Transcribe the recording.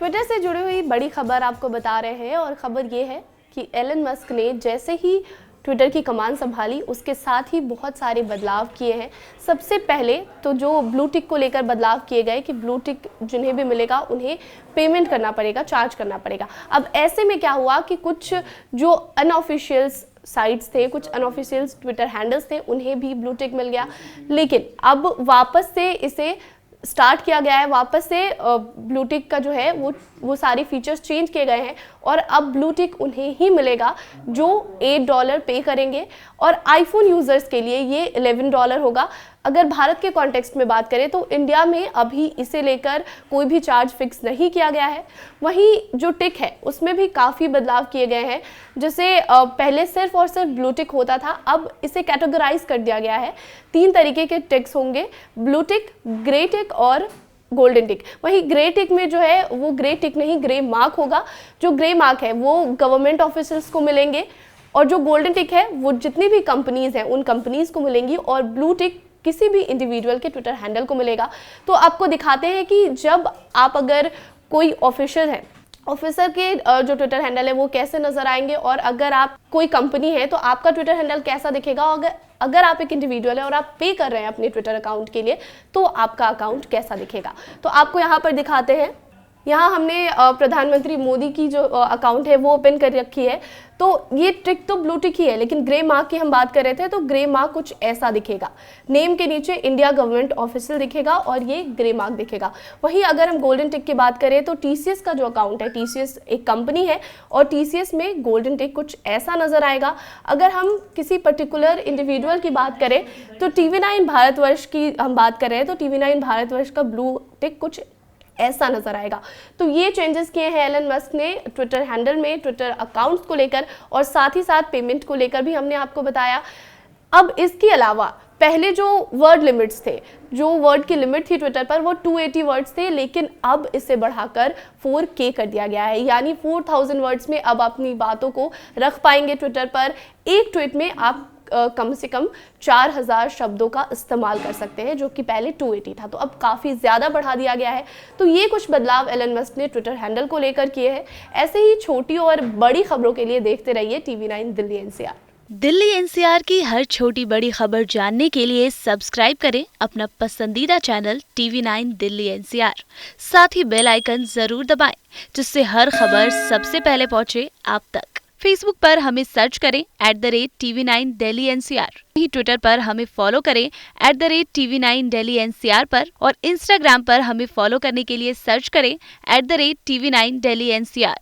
Twitter से जुड़ी हुई बड़ी खबर आपको बता रहे हैं और ख़बर ये है कि एलन मस्क ने जैसे ही ट्विटर की कमान संभाली उसके साथ ही बहुत सारे बदलाव किए हैं। सबसे पहले तो जो ब्लू टिक को लेकर बदलाव किए गए कि ब्लू टिक जिन्हें भी मिलेगा उन्हें पेमेंट करना पड़ेगा, चार्ज करना पड़ेगा। अब ऐसे में क्या हुआ कि कुछ जो अनऑफिशियल्स साइट्स थे, कुछ अनऑफिशियल ट्विटर हैंडल्स थे, उन्हें भी ब्लू टिक मिल गया। लेकिन अब वापस से इसे स्टार्ट किया गया है, वापस से ब्लू टिक का जो है वो सारी फीचर्स चेंज किए गए हैं और अब ब्लू टिक उन्हें ही मिलेगा जो $8 पे करेंगे और आईफोन यूज़र्स के लिए ये $11 होगा। अगर भारत के कॉन्टेक्स्ट में बात करें तो इंडिया में अभी इसे लेकर कोई भी चार्ज फिक्स नहीं किया गया है। वहीं जो टिक है उसमें भी काफ़ी बदलाव किए गए हैं। जैसे पहले सिर्फ और सिर्फ ब्लू टिक होता था, अब इसे कैटेगराइज कर दिया गया है। 3 तरीके के टिक्स होंगे, ब्लू टिक, ग्रे टिक और गोल्डन टिक। वहीं ग्रे टिक में जो है वो ग्रे टिक नहीं, ग्रे मार्क होगा। जो ग्रे मार्क है वो गवर्नमेंट ऑफिसर्स को मिलेंगे और जो गोल्डन टिक है वो जितनी भी कंपनीज हैं उन कंपनीज को मिलेंगी और ब्लू टिक किसी भी इंडिविजुअल के ट्विटर हैंडल को मिलेगा। तो आपको दिखाते हैं कि जब आप अगर कोई ऑफिशियल है, ऑफिसर के जो ट्विटर हैंडल है वो कैसे नजर आएंगे और अगर आप कोई कंपनी है तो आपका ट्विटर हैंडल कैसा दिखेगा। अगर आप एक इंडिविजुअल है और आप पे कर रहे हैं अपने ट्विटर अकाउंट के लिए तो आपका अकाउंट कैसा दिखेगा। तो आपको यहाँ पर दिखाते हैं। यहाँ हमने प्रधानमंत्री मोदी की जो अकाउंट है वो ओपन कर रखी है। तो ये टिक तो ब्लू टिक ही है, लेकिन ग्रे मार्क की हम बात कर रहे थे तो ग्रे मार्क कुछ ऐसा दिखेगा। नेम के नीचे इंडिया गवर्नमेंट ऑफिशियल दिखेगा और ये ग्रे मार्क दिखेगा। वहीं अगर हम गोल्डन टिक की बात करें तो टीसीएस का जो अकाउंट है, टीसीएस एक कंपनी है और टीसीएस में गोल्डन टिक कुछ ऐसा नजर आएगा। अगर हम किसी पर्टिकुलर इंडिविजुअल की बात करें तो TV9 भारतवर्ष की हम बात कर रहे हैं तो TV9 भारतवर्ष का ब्लू टिक कुछ ऐसा नजर आएगा। तो ये चेंजेस किए हैं एलन मस्क ने ट्विटर हैंडल में, ट्विटर अकाउंट्स को लेकर और साथ ही साथ पेमेंट को लेकर भी हमने आपको बताया। अब इसके अलावा पहले जो वर्ड लिमिट्स थे, जो वर्ड की लिमिट थी ट्विटर पर वो 280 वर्ड्स थे, लेकिन अब इसे बढ़ाकर 4K कर दिया गया है। यानी 4000 वर्ड्स में अब अपनी बातों को रख पाएंगे ट्विटर पर। एक ट्वीट में आप कम से कम 4000 शब्दों का इस्तेमाल कर सकते हैं, जो कि पहले 280 था। तो अब काफ़ी ज़्यादा बढ़ा दिया गया है। तो ये कुछ बदलाव एलन मस्क ने ट्विटर हैंडल को लेकर किए हैं। ऐसे ही छोटी और बड़ी खबरों के लिए देखते रहिए TV9 Delhi NCR। Delhi NCR की हर छोटी बड़ी खबर जानने के लिए सब्सक्राइब करें अपना पसंदीदा चैनल TV9 दिल्ली NCR। साथ ही बेल आइकन जरूर दबाएं जिससे हर खबर सबसे पहले पहुंचे आप तक। फेसबुक पर हमें सर्च करें @TV9 दिल्ली NCR। ही ट्विटर पर हमें फॉलो करें @TV9 दिल्ली NCR पर और इंस्टाग्राम पर हमें फॉलो करने के लिए सर्च करें @TV9 दिल्ली NCR।